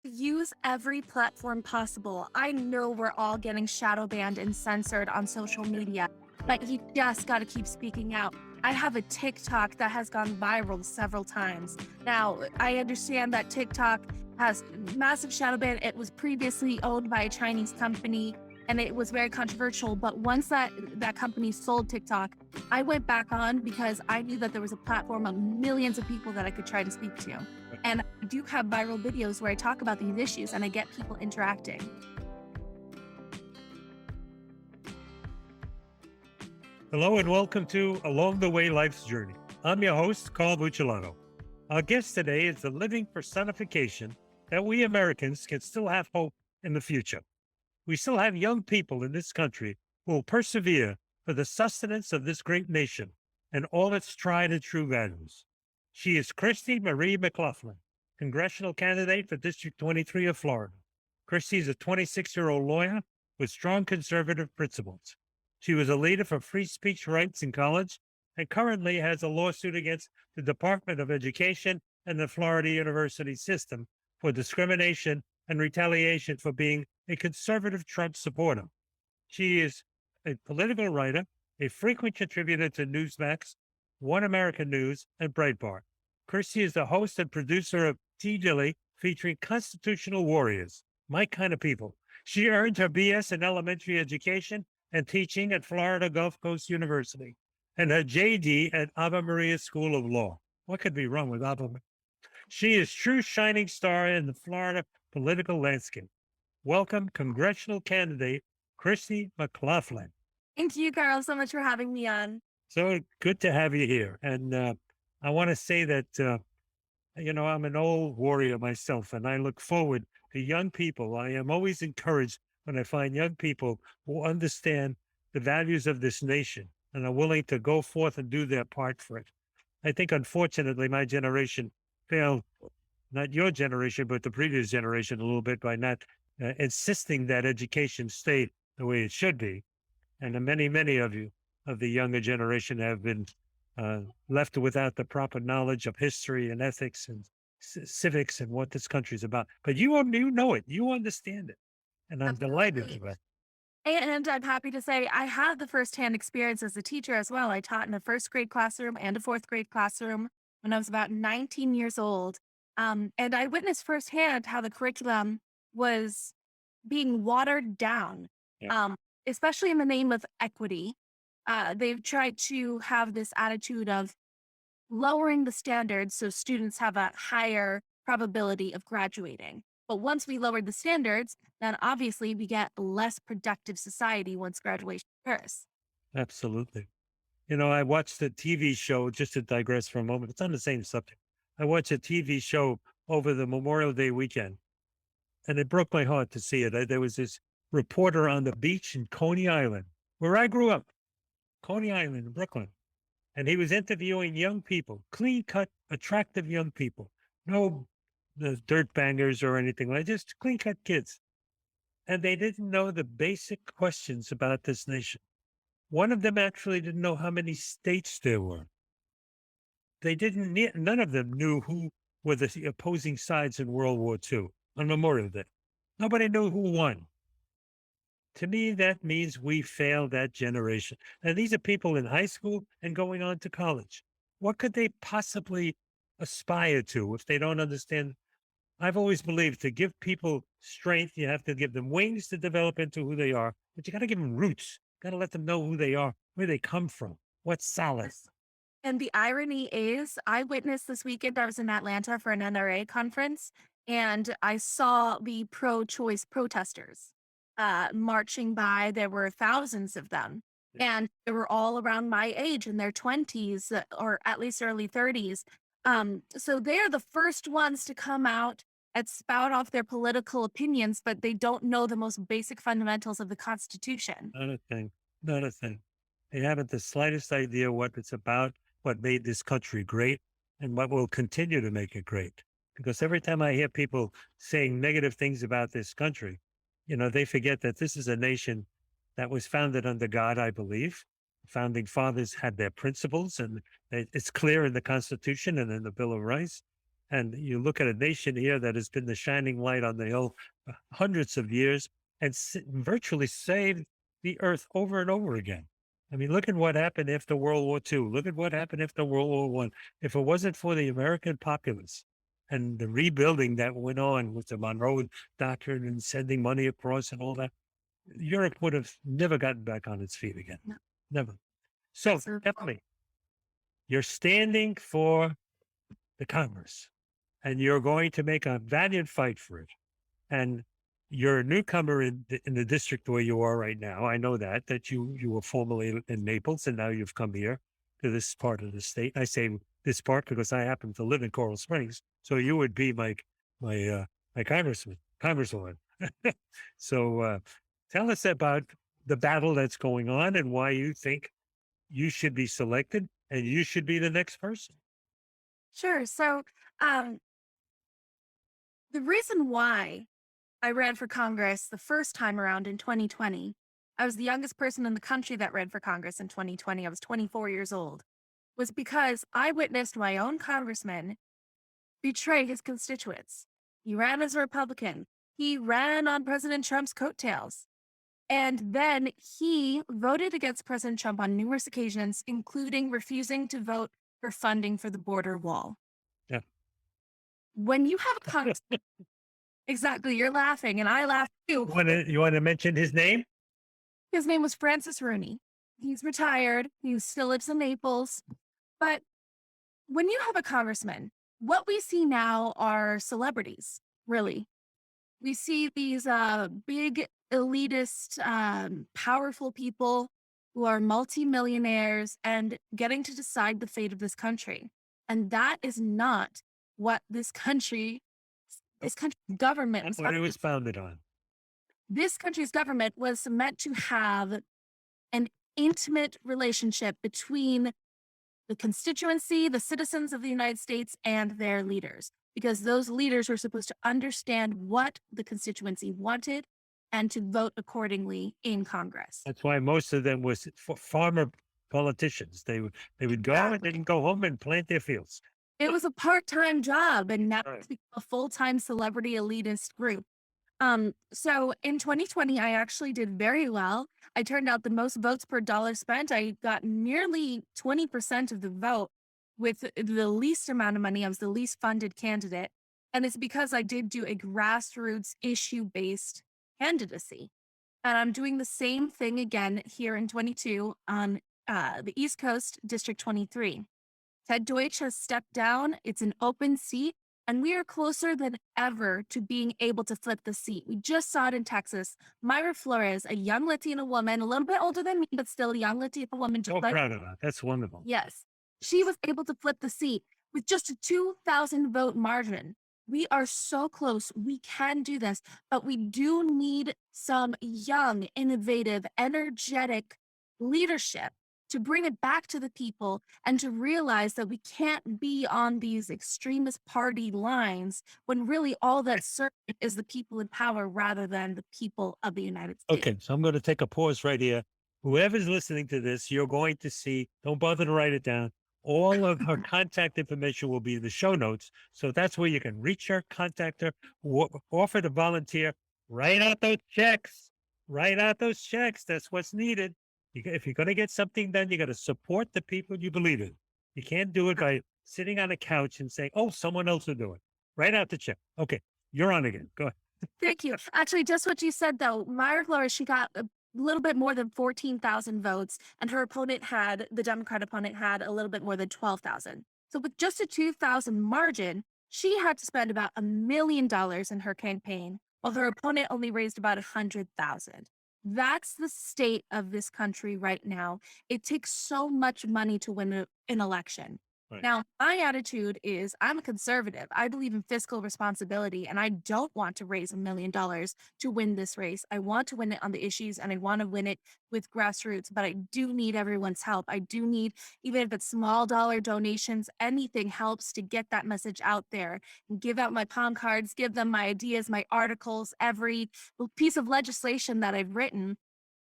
Use every platform possible. I know we're all getting shadow banned and censored on social media, but you just got to keep speaking out. I have a TikTok that has gone viral several times. Now, I understand that TikTok has massive shadow ban. It was previously owned by a Chinese company and it was very controversial. But once that company sold TikTok, I went back on because I knew that there was a platform of millions of people that I could try to speak to. And I do have viral videos where I talk about these issues and I get people interacting. Hello and welcome to Along the Way Life's Journey. I'm your host, Carl Bucciolato. Our guest today is the living personification that we Americans can still have hope in the future. We still have young people in this country who will persevere for the sustenance of this great nation and all its tried and true values. She is Christy Marie McLaughlin, congressional candidate for District 23 of Florida. Christy is a 26-year-old lawyer with strong conservative principles. She was a leader for free speech rights in college and currently has a lawsuit against the Department of Education and the Florida University system for discrimination and retaliation for being a conservative Trump supporter. She is a political writer, a frequent contributor to Newsmax, One American News, and Breitbart. Christy is the host and producer of T-Dilly, featuring constitutional warriors, my kind of people. She earned her BS in elementary education and teaching at Florida Gulf Coast University and her JD at Ave Maria School of Law. What could be wrong with Ave Maria? She is true shining star in the Florida political landscape. Welcome, congressional candidate Christy McLaughlin. Thank you, Carl, so much for having me on. So good to have you here. And I want to say that, I'm an old warrior myself, and I look forward to young people. I am always encouraged when I find young people who understand the values of this nation and are willing to go forth and do their part for it. I think, unfortunately, my generation failed, not your generation, but the previous generation a little bit by not insisting that education stay the way it should be. And many of you of the younger generation have been left without the proper knowledge of history and ethics and civics and what this country is about. But you know it, you understand it. And I'm delighted Absolutely. with it. And I'm happy to say I had the firsthand experience as a teacher as well. I taught in a first grade classroom and a fourth grade classroom when I was about 19 years old. And I witnessed firsthand how the curriculum was being watered down, Yeah, especially in the name of equity. They've tried to have this attitude of lowering the standards so students have a higher probability of graduating. But once we lowered the standards, then obviously we get a less productive society once graduation occurs. absolutely. I watched a TV show, just to digress for a moment. It's on the same subject. I watched a TV show over the Memorial Day weekend, and it broke my heart to see it. There was this reporter on the beach in Coney Island, where I grew up, Coney Island in Brooklyn. And he was interviewing young people, clean cut, attractive young people, no the dirt bangers or anything like just clean cut kids. And they didn't know the basic questions about this nation. One of them actually didn't know how many states there were. None of them knew who were the opposing sides in World War II on Memorial Day. Nobody knew who won. To me, that means we failed that generation. And these are people in high school and going on to college. What could they possibly aspire to if they don't understand? I've always believed to give people strength, you have to give them wings to develop into who they are, but you got to give them roots. Got to let them know who they are, where they come from, what's solid. Yes. And the irony is, I witnessed this weekend, I was in Atlanta for an NRA conference, and I saw the pro choice protesters marching by. There were thousands of them, and they were all around my age in their 20s or at least early 30s. So they're the first ones to come out and spout off their political opinions, but they don't know the most basic fundamentals of the Constitution. Not a thing. Not a thing. They haven't the slightest idea what it's about, what made this country great, and what will continue to make it great. Because every time I hear people saying negative things about this country, they forget that this is a nation that was founded under God, I believe. Founding fathers had their principles, and it's clear in the Constitution and in the Bill of Rights. And you look at a nation here that has been the shining light on the hill hundreds of years and virtually saved the earth over and over again. I mean, look at what happened after World War II. Look at what happened after World War One. If it wasn't for the American populace and the rebuilding that went on with the Monroe Doctrine and sending money across and all that, Europe would have never gotten back on its feet again. No. Never. So, definitely, you're standing for the Congress and you're going to make a valiant fight for it. And you're a newcomer in the district where you are right now. I know that you were formerly in Naples and now you've come here to this part of the state. I say this part because I happen to live in Coral Springs. So you would be my congresswoman. So tell us about the battle that's going on and why you think you should be selected and you should be the next person. Sure. So, the reason why I ran for Congress the first time around in 2020, I was the youngest person in the country that ran for Congress in 2020. I was 24 years old, was because I witnessed my own congressman betray his constituents. He ran as a Republican. He ran on President Trump's coattails. And then he voted against President Trump on numerous occasions, including refusing to vote for funding for the border wall. Yeah. When you have a Congress, exactly, you're laughing, and I laugh too. You want to mention his name? His name was Francis Rooney. He's retired. He still lives in Naples. But when you have a congressman, what we see now are celebrities, really. We see these big elitist, powerful people who are multimillionaires and getting to decide the fate of this country. And that is not what this country's government That's what it was founded on. This country's government was meant to have an intimate relationship between the constituency, the citizens of the United States, and their leaders, because those leaders were supposed to understand what the constituency wanted and to vote accordingly in Congress. That's why most of them was farmer politicians. They would go and they can go home and plant their fields. It was a part-time job, and now Right. it's become a full-time celebrity elitist group. So in 2020, I actually did very well. I turned out the most votes per dollar spent. I got nearly 20% of the vote with the least amount of money. I was the least funded candidate. And it's because I did do a grassroots issue-based candidacy. And I'm doing the same thing again here in 22 on the East Coast, District 23. Ted Deutsch has stepped down. It's an open seat. And we are closer than ever to being able to flip the seat. We just saw it in Texas. Myra Flores, a young Latina woman, a little bit older than me, but still a young Latina woman. So proud of that. That's wonderful. Yes. She was able to flip the seat with just a 2,000 vote margin. We are so close. We can do this, but we do need some young, innovative, energetic leadership to bring it back to the people and to realize that we can't be on these extremist party lines when really all that serves is the people in power rather than the people of the United States. Okay, so I'm going to take a pause right here. Whoever's listening to this, you're going to see, don't bother to write it down. All of her contact information will be in the show notes. So that's where you can reach her, contact her, offer to volunteer, write out those checks. Write out those checks. That's what's needed. If you're going to get something done, you got to support the people you believe in. You can't do it by sitting on a couch and saying, oh, someone else will do it. Write out the check. Okay, you're on again. Go ahead. Thank you. Actually, just what you said, though, Myra Flores, she got a little bit more than 14,000 votes, and her opponent the Democrat opponent had a little bit more than 12,000. So with just a 2,000 margin, she had to spend about $1 million in her campaign, while her opponent only raised about 100,000. That's the state of this country right now. It takes so much money to win an election. Right. Now, my attitude is I'm a conservative. I believe in fiscal responsibility, and I don't want to raise $1 million to win this race. I want to win it on the issues, and I want to win it with grassroots, but I do need everyone's help. I do need, even if it's small dollar donations, anything helps to get that message out there and give out my palm cards, give them my ideas, my articles, every piece of legislation that I've written.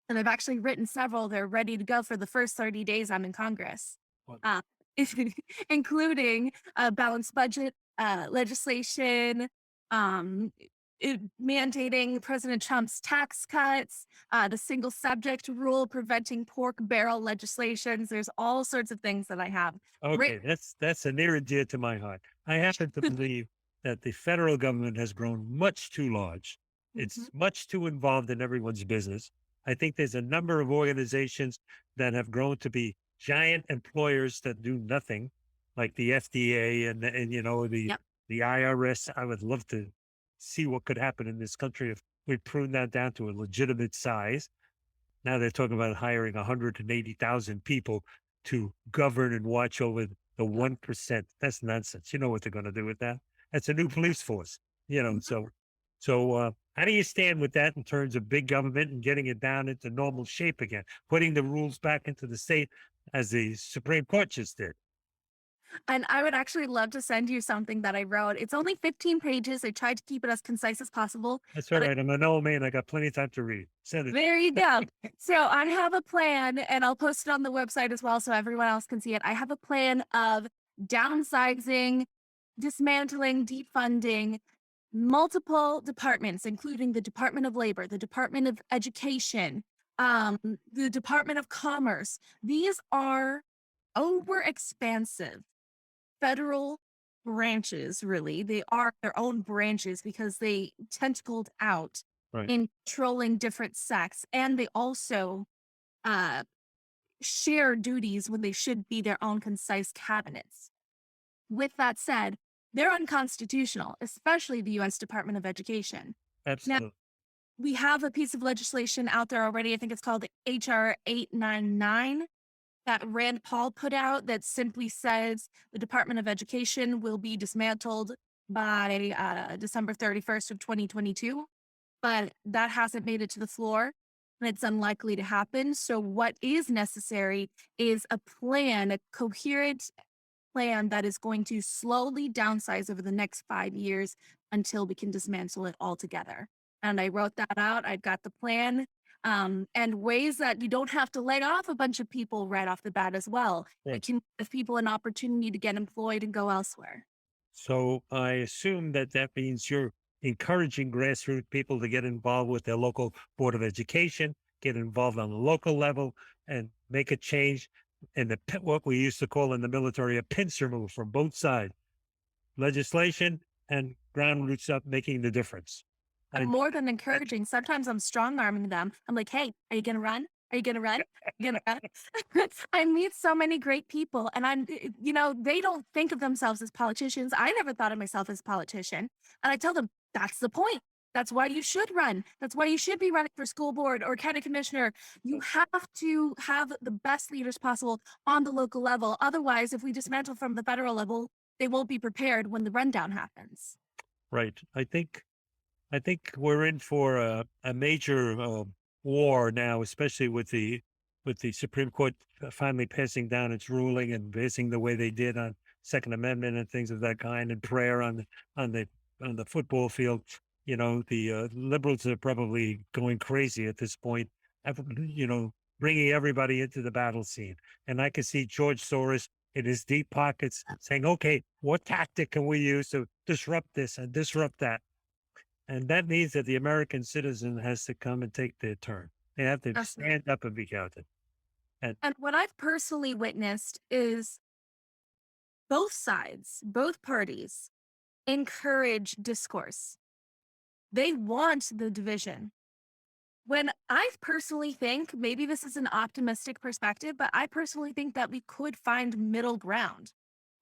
And I've actually written several. They're ready to go for the first 30 days I'm in Congress. Including a balanced budget, legislation, um, mandating President Trump's tax cuts, the single subject rule, preventing pork barrel legislations. There's all sorts of things that I have Okay, written. that's a near and dear to my heart. I happen to believe that the federal government has grown much too large. Mhm. It's much too involved in everyone's business. I think there's a number of organizations that have grown to be giant employers that do nothing, like the FDA and Yep. the IRS. I would love to see what could happen in this country if we prune that down to a legitimate size. Now they're talking about hiring 180,000 people to govern and watch over the 1%. That's nonsense. You know what they're going to do with that? That's a new police force. You know, Mhm. how do you stand with that in terms of big government and getting it down into normal shape again, putting the rules back into the state as the Supreme Court just did? And I would actually love to send you something that I wrote. It's only 15 pages. I tried to keep it as concise as possible, That's all but right. I'm an old man. I got plenty of time to read. Send it. there you go. So I have a plan, and I'll post it on the website as well so everyone else can see it. I have a plan of downsizing, dismantling, defunding multiple departments, including the Department of Labor, the Department of Education, the Department of Commerce. These are over expansive federal branches, really. They are their own branches because they tentacled out Right. in controlling different sects. And they also uh, share duties when they should be their own concise cabinets. With that said, they're unconstitutional, especially the US Department of Education. Now, Absolutely. we have a piece of legislation out there already. I think it's called HR 899 that Rand Paul put out that simply says the Department of Education will be dismantled by December 31st of 2022, but that hasn't made it to the floor and it's unlikely to happen. So what is necessary is a plan, a coherent plan that is going to slowly downsize over the next 5 years until we can dismantle it altogether. And I wrote that out. I've got the plan and ways that you don't have to lay off a bunch of people right off the bat as well. Right. It can give people an opportunity to get employed and go elsewhere. So I assume that that means you're encouraging grassroots people to get involved with their local board of education, get involved on the local level, and make a change. And what we used to call in the military a pincer move from both sides, legislation and ground roots up, making the difference. I'm And more than encouraging. Sometimes I'm strong arming them. I'm like, hey, are you gonna run? Are you gonna run? Are you gonna run? I meet so many great people, and they don't think of themselves as politicians. I never thought of myself as a politician. And I tell them, that's the point. That's why you should run. That's why you should be running for school board or county commissioner. You have to have the best leaders possible on the local level. Otherwise, if we dismantle from the federal level, they won't be prepared when the rundown happens. right, I think we're in for a major war now, especially with the Supreme Court finally passing down its ruling and passing the way they did on Second Amendment and things of that kind, and prayer on the on the football field. You know, the liberals are probably going crazy at this point. You know, bringing everybody into the battle scene, and I can see George Soros in his deep pockets saying, "Okay, what tactic can we use to disrupt this and disrupt that?" And that means that the American citizen has to come and take their turn. They have to stand up and be counted. And And what I've personally witnessed is both sides, both parties encourage discourse. They want the division. When I personally think, maybe this is an optimistic perspective, but I personally think that we could find middle ground.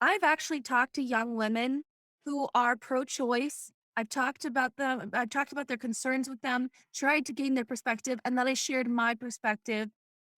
I've actually talked to young women who are pro choice. I've talked about them, I've talked about their concerns with them, tried to gain their perspective, and then I shared my perspective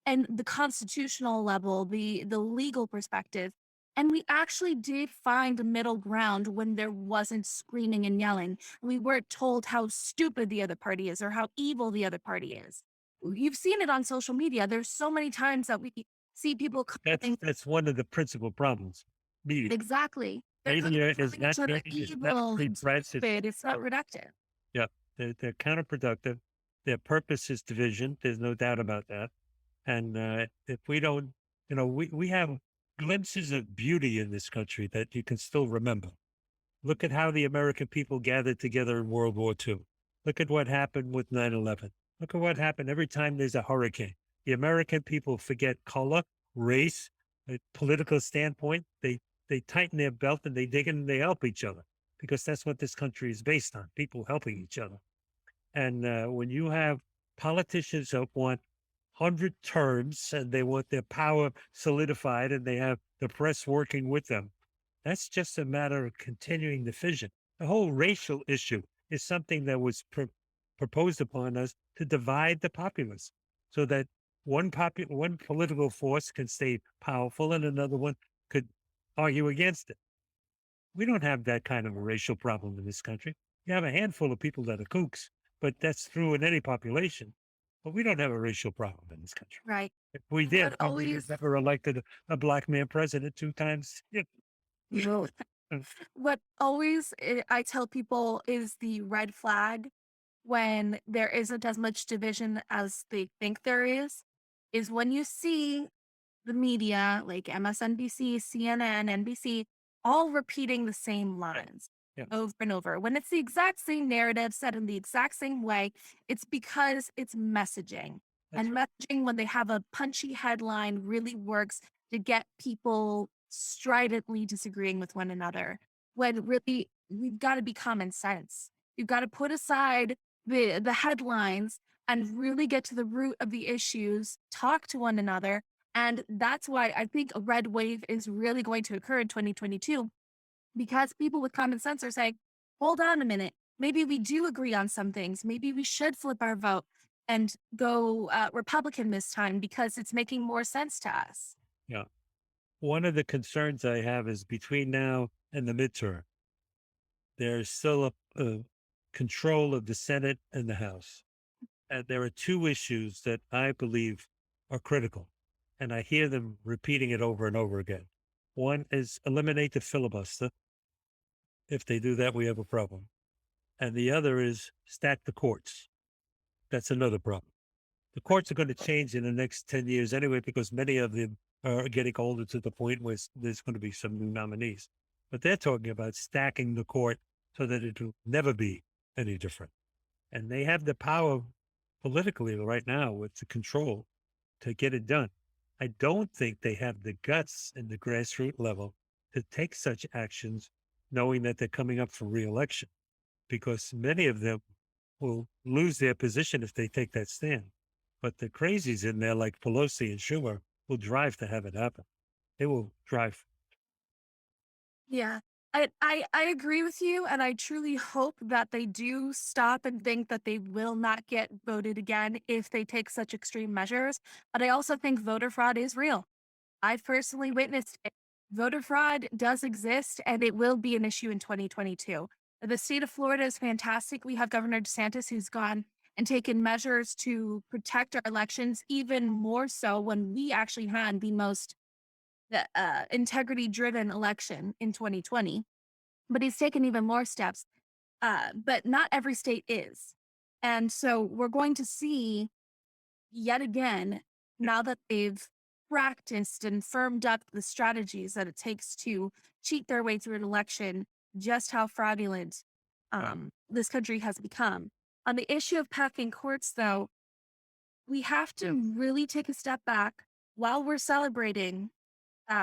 and the constitutional level, the legal perspective. And we actually did find a middle ground when there wasn't screaming and yelling. We weren't told how stupid the other party is or how evil the other party is. You've seen it on social media. There's so many times that we see people commenting that's one of the principal problems. Media. exactly. They're Media is calling each not other getting, is not evil free and press. It's stupid. It's not productive. yeah, they're counterproductive. Their purpose is division. There's no doubt about that. And if we don't, we have glimpses of beauty in this country that you can still remember. Look at how the American people gathered together in World War II. Look at what happened with 9/11. Look at what happened every time there's a hurricane. The American people forget color, race, political standpoint. They tighten their belt and they dig in and they help each other because that's what this country is based on, people helping each other. And when you have politicians that want 100 terms and they want their power solidified and they have the press working with them, that's just a matter of continuing division. The whole racial issue is something that was proposed upon us to divide the populace so that one political force can stay powerful and another one could argue against it. We don't have that kind of a racial problem in this country. You have a handful of people that are kooks, but that's true in any population. But we don't have a racial problem in this country. Right. If we did, But we always, never elected a black man president 2 times. Yeah. no. Uh, What always I tell people is the red flag when there isn't as much division as they think there is when you see the media like MSNBC, CNN, NBC, all repeating the same Right. lines Yeah. over and over. When it's the exact same narrative said in the exact same way, it's because it's messaging. That's And right. messaging, when they have a punchy headline, really works to get people stridently disagreeing with one another. When really, we've got to be common sense. You've got to put aside the headlines and really get to the root of the issues, talk to one another, and that's why I think a red wave is really going to occur in 2022 because people with common sense are saying, hold on a minute. Maybe we do agree on some things. Maybe we should flip our vote and go Republican this time because it's making more sense to us. Yeah. One of the concerns I have is between now and the midterm, there's still a control of the Senate and the House. And there are two issues that I believe are critical. And I hear them repeating it over and over again. One is eliminate the filibuster. If they do that, we have a problem. And the other is stack the courts. That's another problem. The courts are going to change in the next 10 years anyway, because many of them are getting older to the point where there's going to be some new nominees. But they're talking about stacking the court so that it will never be any different. And they have the power politically right now with the control to get it done. I don't think they have the guts in the grassroots level to take such actions, knowing that they're coming up for reelection, because many of them will lose their position if they take that stand. But the crazies in there, like Pelosi and Schumer, will drive to have it happen. They will drive. Yeah. I agree with you, and I truly hope that they do stop and think that they will not get voted again if they take such extreme measures. But I also think voter fraud is real. I've personally witnessed it. Voter fraud does exist and it will be an issue in 2022. The state of Florida is fantastic. We have Governor DeSantis who's gone and taken measures to protect our elections, even more so when we actually had the most integrity driven election in 2020. But he's taken even more steps. But not every state is. And so we're going to see yet again, now that they've practiced and firmed up the strategies that it takes to cheat their way through an election, just how fraudulent Yeah. this country has become. On the issue of packing courts, though, we have to really take a step back while we're celebrating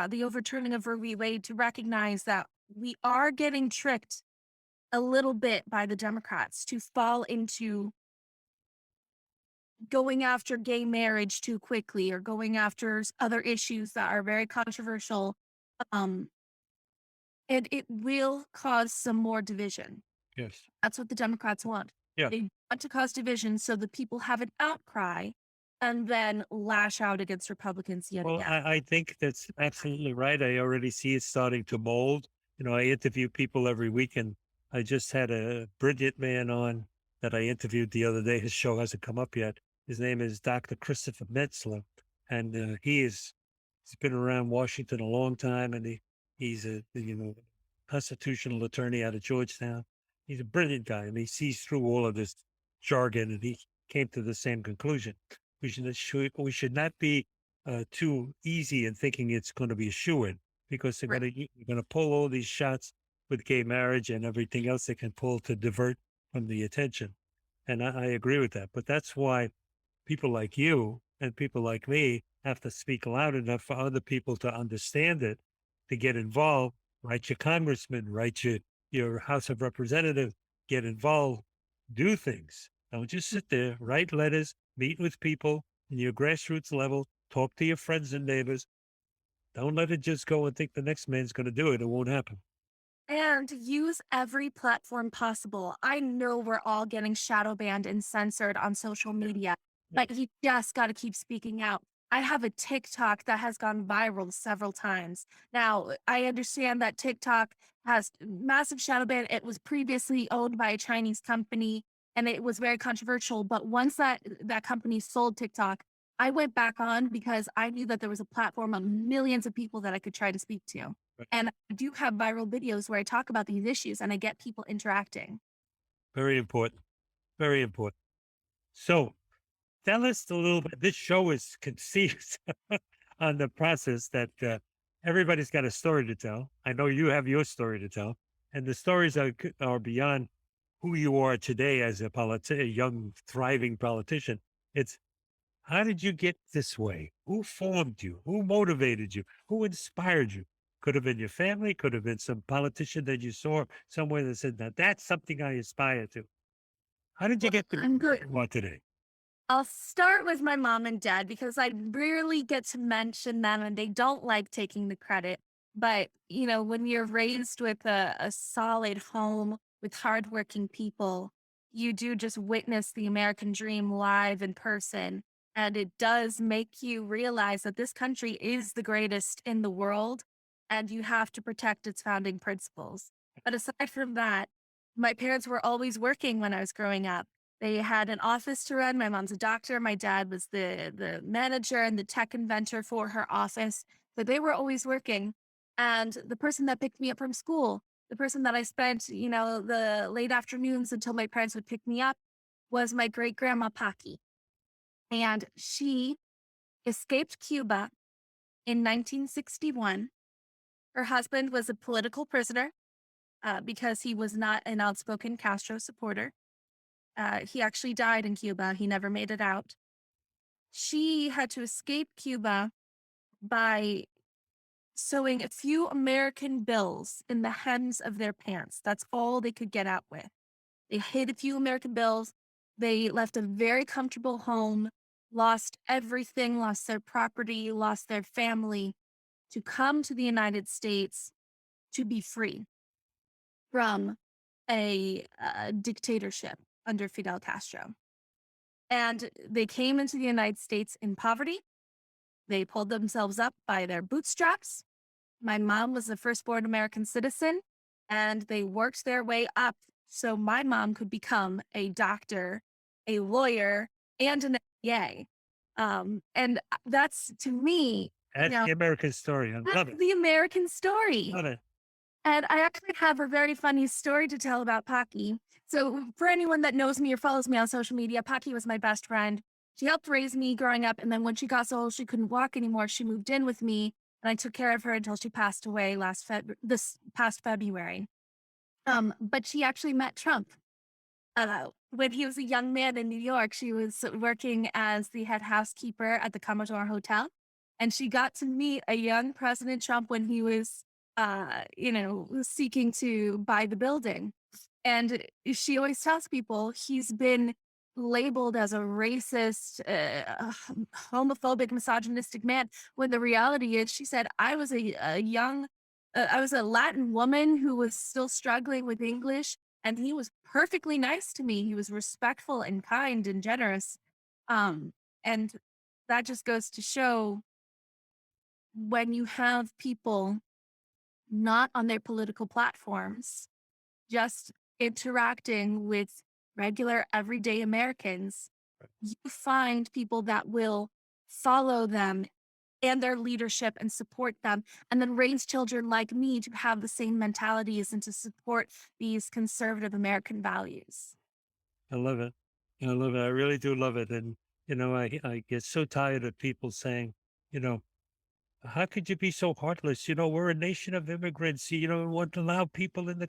the overturning of Roe v. Wade to recognize that we are getting tricked a little bit by the Democrats to fall into going after gay marriage too quickly or going after other issues that are very controversial. Um, and it will cause some more division. Yes. That's what the Democrats want. Yeah. They want to cause division so the people have an outcry and then lash out against Republicans yet Well, again. I think that's absolutely right. I already see it starting to mold. I interview people every week, and I just had a brilliant man on that I interviewed the other day. His show hasn't come up yet. His name is Dr. Christopher Metzler, and he's been around Washington a long time, and he's a constitutional attorney out of Georgetown. He's a brilliant guy, and he sees through all of this jargon, and he came to the same conclusion. We should not be too easy in thinking it's going to be a shoo-in because they're Right. going to pull all these shots with gay marriage and everything else they can pull to divert from the attention. And I agree with that. But that's why people like you and people like me have to speak loud enough for other people to understand it, to get involved, write your congressman, write your House of Representatives, get involved, do things. Don't just sit there, write letters, meet with people in your grassroots level, talk to your friends and neighbors. Don't let it just go and think the next man's going to do it. It won't happen. And use every platform possible. I know we're all getting shadow banned and censored on social media, but you just got to keep speaking out. I have a TikTok that has gone viral several times. Now, I understand that TikTok has massive shadow ban. It was previously owned by a Chinese company and it was very controversial. But once that company sold TikTok, I went back on because I knew that there was a platform of millions of people that I could try to speak to. Right. And I do have viral videos where I talk about these issues and I get people interacting. Very important. Very important. So tell us a little bit. This show is conceived on the process that everybody's got a story to tell. I know you have your story to tell, and the stories are beyond who you are today as a young, thriving politician. It's how did you get this way? Who formed you? Who motivated you? Who inspired you? Could have been your family, could have been some politician that you saw somewhere that said, that that's something I aspire to. How did you get to I'm good. where you are today? I'll start with my mom and dad because I rarely get to mention them and they don't like taking the credit. But, when you're raised with a solid home with hardworking people, you do just witness the American dream live in person. And it does make you realize that this country is the greatest in the world and you have to protect its founding principles. But aside from that, my parents were always working when I was growing up. They had an office to run. My mom's a doctor. My dad was the manager and the tech inventor for her office. So they were always working. And the person that picked me up from school, the person that I spent, the late afternoons until my parents would pick me up was my great grandma Paki. And she escaped Cuba in 1961. Her husband was a political prisoner because he was not an outspoken Castro supporter. He actually died in Cuba. He never made it out. She had to escape Cuba by sewing a few American bills in the hems of their pants. That's all they could get out with. They hid a few American bills. They left a very comfortable home, lost everything, lost their property, lost their family to come to the United States to be free from a dictatorship under Fidel Castro. And they came into the United States in poverty. They pulled themselves up by their bootstraps. My mom was the firstborn American citizen, and they worked their way up so my mom could become a doctor, a lawyer, and an MBA. And that's to me, That's the American story. I love that's it. the American story. Love it. And I actually have a very funny story to tell about Pocky. So, for anyone that knows me or follows me on social media, Pocky was my best friend. She helped raise me growing up. And then when she got so old she couldn't walk anymore, she moved in with me. And I took care of her until she passed away this past February. But she actually met Trump. When he was a young man in New York, she was working as the head housekeeper at the Commodore Hotel. And she got to meet a young President Trump when he was, seeking to buy the building. And she always tells people he's been labeled as a racist, homophobic, misogynistic man. When the reality is, she said, I was a Latin woman who was still struggling with English, and he was perfectly nice to me. He was respectful and kind and generous. And that just goes to show when you have people not on their political platforms, just interacting with regular everyday Americans, you find people that will follow them and their leadership and support them, and then raise children like me to have the same mentalities and to support these conservative American values. I love it. I love it. I really do love it. And, I get so tired of people saying, you know, How could you be so heartless? We're a nation of immigrants. You don't want to allow people in the.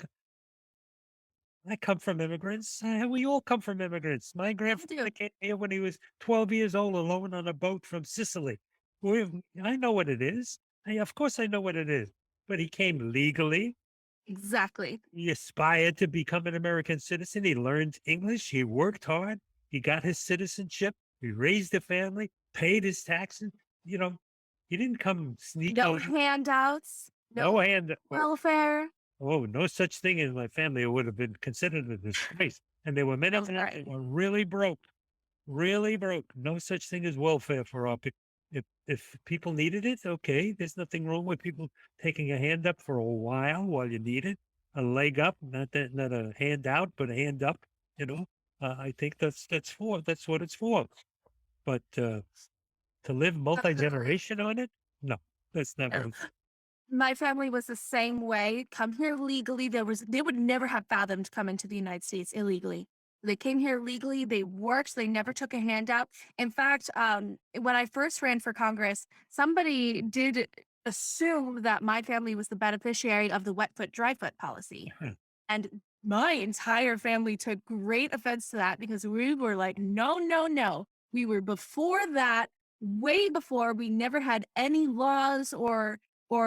I come from immigrants. We all come from immigrants. My I do. grandfather came here when he was 12 years old, alone on a boat from Sicily. I know what it is. Of course, I know what it is. But he came legally. Exactly. He aspired to become an American citizen. He learned English. He worked hard. He got his citizenship. He raised a family, paid his taxes. You know, he didn't come No sneakily. handouts, no No hand. welfare. Oh, no such thing in my family. It would have been considered a disgrace. And there were many That's that right. were really broke, really broke. No such thing as welfare for our people. If people needed it, okay. There's nothing wrong with people taking a hand up for a while you need it. A leg up, not a hand out, but a hand up. You know, I think that's what it's for. But to live multi generation on it, no, that's not what it's. My family was the same way. Come here legally. They would never have fathomed coming to the United States illegally. They came here legally. They worked. They never took a handout. In fact, when I first ran for Congress, somebody did assume that my family was the beneficiary of the wet foot, dry foot policy. And my entire family took great offense to that because we were like, no, no, no. We were before that, way before. We never had any laws or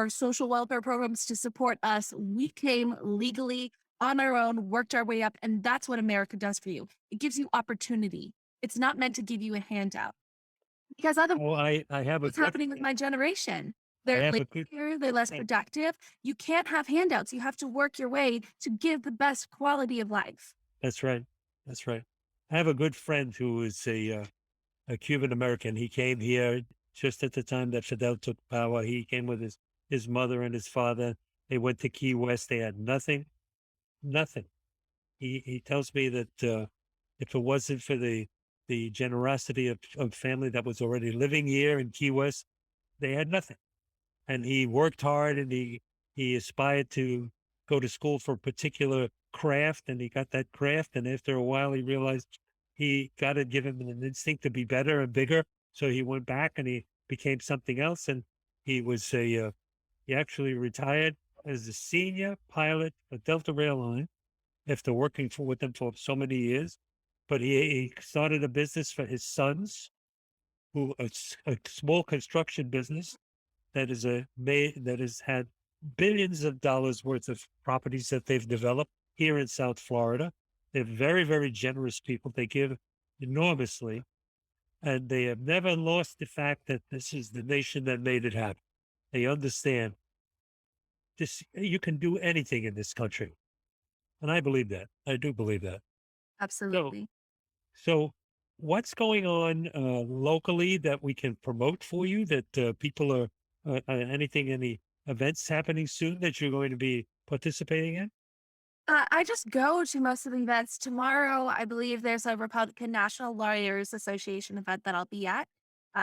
social welfare programs to support us. We came legally on our own, worked our way up, and that's what America does for you. It gives you opportunity. It's not meant to give you a handout because otherwise, Oh, I have a what's good, happening with my generation? I They're have a good. lazier, they're less productive. You can't have handouts. You have to work your way to give the best quality of life. That's right. That's right. I have a good friend who is a Cuban American. He came here just at the time that Fidel took power. He came with his mother and his father. They went to Key West. They had nothing, nothing. He tells me that if it wasn't for the generosity of family that was already living here in Key West, they had nothing. And he worked hard and he aspired to go to school for a particular craft and he got that craft. And after a while, he realized he got to give him an instinct to be better and bigger. So he went back and he became something else. And he was he actually retired as a senior pilot for Delta Airlines after working with them for so many years. But he started a business for his sons, a small construction business that has had billions of dollars worth of properties that they've developed here in South Florida. They're very, very generous people. They give enormously, and they have never lost the fact that this is the nation that made it happen. They understand this. You can do anything in this country, and I believe that. I do believe that. So, Absolutely. so what's going on locally that we can promote for you? That people are any events happening soon that you're going to be participating in? I just go to most of the events. Tomorrow, I believe there's a Republican National Lawyers Association event that I'll be at.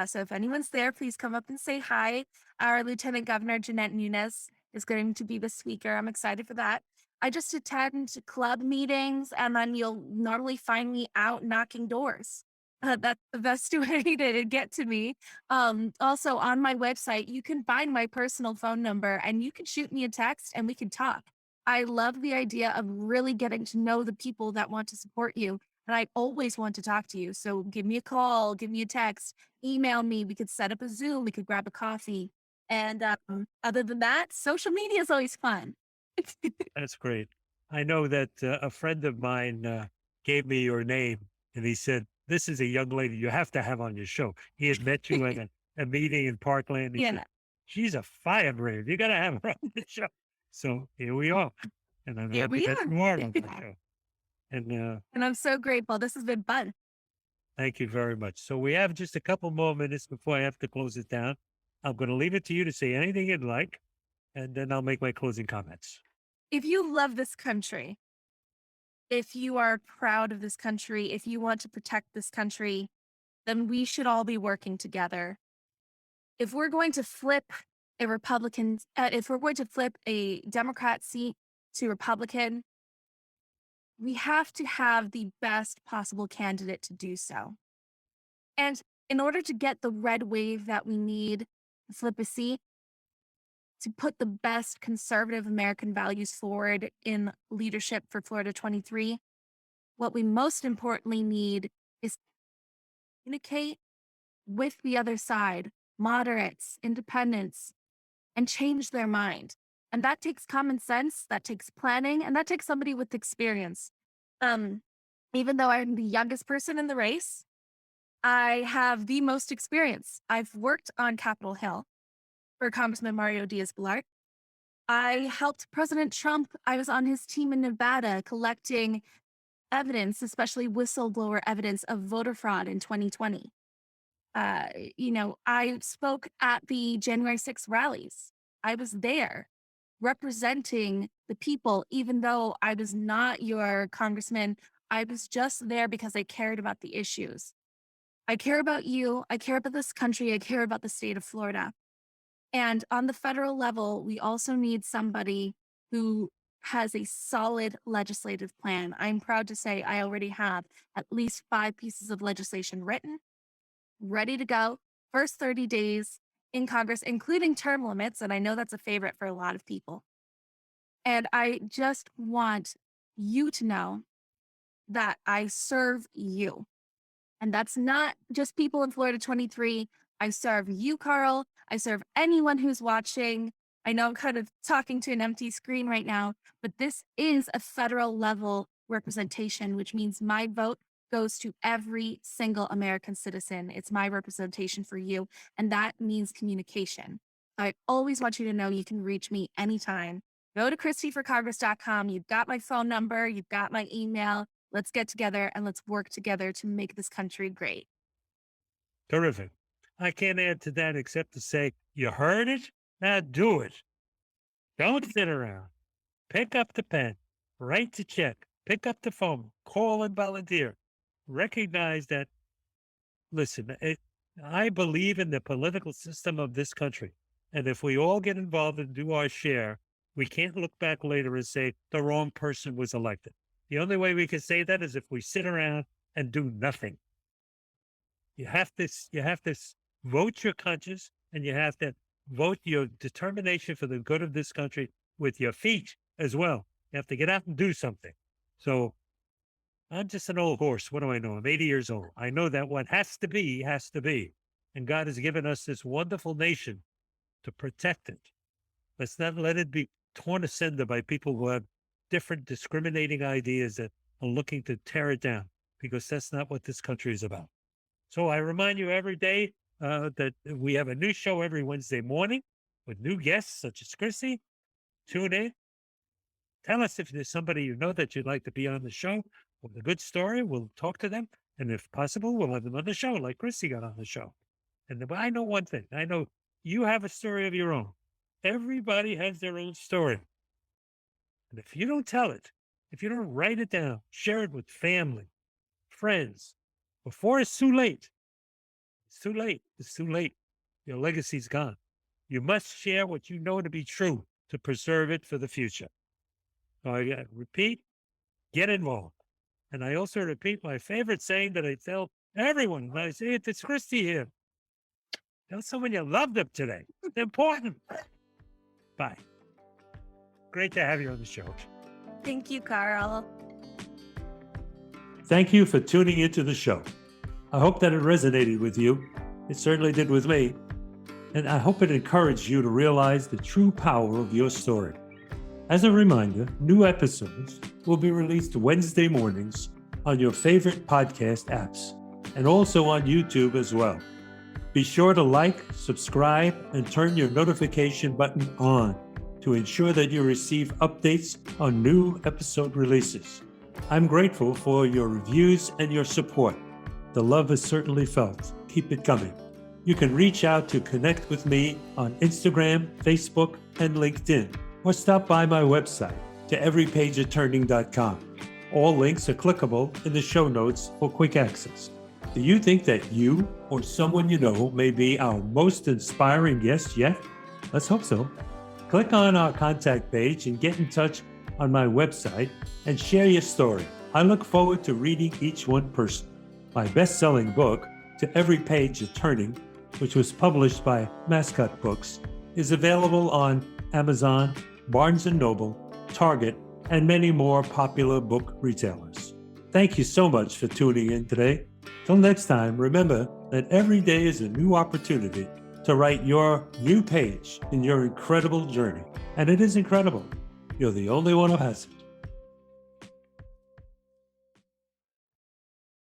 So if anyone's there, please come up and say hi. Our Lieutenant Governor, Jeanette Nunes, is going to be the speaker. I'm excited for that. I just attend club meetings, and then you'll normally find me out knocking doors. That's the best way to get to me. Also, on my website, you can find my personal phone number and you can shoot me a text and we can talk. I love the idea of really getting to know the people that want to support you. And I always want to talk to you. So give me a call, give me a text, email me. We could set up a Zoom, we could grab a coffee. And other than that, social media is always fun. That's great. I know that a friend of mine gave me your name and he said, "This is a young lady you have to have on your show." He had met you at a meeting in Parkland. He said, Yeah. "She's a firebrand. You got to have her on the show." So here we are. And I'm Here happy we that are. you are on the show. And And I'm so grateful. This has been fun. thank you very much. So we have just a couple more minutes before I have to close it down. I'm going to leave it to you to say anything you'd like, and then I'll make my closing comments. If you love this country, if you are proud of this country, if you want to protect this country, then we should all be working together. If we're going to flip if we're going to flip a Democrat seat to Republican, we have to have the best possible candidate to do so. And in order to get the red wave that we need to flip a seat, to put the best conservative American values forward in leadership for Florida 23. What we most importantly need is to communicate with the other side, moderates, independents, and change their mind. And that takes common sense, that takes planning, and that takes somebody with experience. Um, Even though I'm the youngest person in the race, I have the most experience. I've worked on Capitol Hill for Congressman Mario Diaz-Balart. I helped President Trump. I was on his team in Nevada collecting evidence, especially whistleblower evidence of voter fraud in 2020. Uh, I spoke at the January 6th rallies. I was there representing the people, even though I was not your congressman. I was just there because I cared about the issues. I care about you. I care about this country. I care about the state of Florida. And on the federal level, we also need somebody who has a solid legislative plan. I'm proud to say I already have at least 5 pieces of legislation written, ready to go, first 30 days in Congress, including term limits. And I know that's a favorite for a lot of people. And I just want you to know that I serve you. And that's not just people in Florida 23. I serve you, Carl. I serve anyone who's watching. I know I'm kind of talking to an empty screen right now, but this is a federal level representation, which means my vote goes to every single American citizen. It's my representation for you, and that means communication. I always want you to know you can reach me anytime. Go to christyforcongress.com. You've got my phone number. You've got my email. Let's get together and let's work together to make this country great. Terrific. I can't add to that except to say, you heard it? Now do it. Don't sit around. Pick up the pen, write the check, pick up the phone, call and volunteer. Recognize that, listen, I believe in the political system of this country. And if we all get involved and do our share, we can't look back later and say the wrong person was elected. The only way we can say that is if we sit around and do nothing. You have to vote your conscience, and you have to vote your determination for the good of this country with your feet as well. You have to get out and do something. So I'm just an old horse. What do I know? I'm 80 years old. I know that what has to be, has to be. And God has given us this wonderful nation to protect it. Let's not let it be torn asunder by people who have different discriminating ideas that are looking to tear it down, because that's not what this country is about. So I remind you every day that we have a new show every Wednesday morning with new guests such as Christy. Tune in. Tell us if there's somebody you know that you'd like to be on the show with a good story. We'll talk to them. And if possible, we'll have them on the show like Christy got on the show. And I know one thing. I know you have a story of your own. Everybody has their own story. And if you don't tell it, if you don't write it down, share it with family, friends, before it's too late. It's too late. It's too late. Your legacy's gone. You must share what you know to be true to preserve it for the future. So I repeat, get involved. And I also repeat my favorite saying that I tell everyone when I say it, it's Christy here. Tell someone you love them today. It's important. Bye. Great to have you on the show. Thank you, Carl. Thank you for tuning into the show. I hope that it resonated with you. It certainly did with me. And I hope it encouraged you to realize the true power of your story. As a reminder, new episodes will be released Wednesday mornings on your favorite podcast apps and also on YouTube as well. Be sure to like, subscribe, and turn your notification button on to ensure that you receive updates on new episode releases. I'm grateful for your reviews and your support. The love is certainly felt. Keep it coming. You can reach out to connect with me on Instagram, Facebook, and LinkedIn, or stop by my website, toeverypageofturning.com. All links are clickable in the show notes for quick access. Do you think that you or someone you know may be our most inspiring guest yet? Let's hope so. Click on our contact page and get in touch on my website and share your story. I look forward to reading each one personally. My best-selling book, To Every Page of Turning, which was published by Mascot Books, is available on Amazon, Barnes & Noble, Target, and many more popular book retailers. Thank you so much for tuning in today. Till next time, remember that every day is a new opportunity to write your new page in your incredible journey. And it is incredible. You're the only one who has it.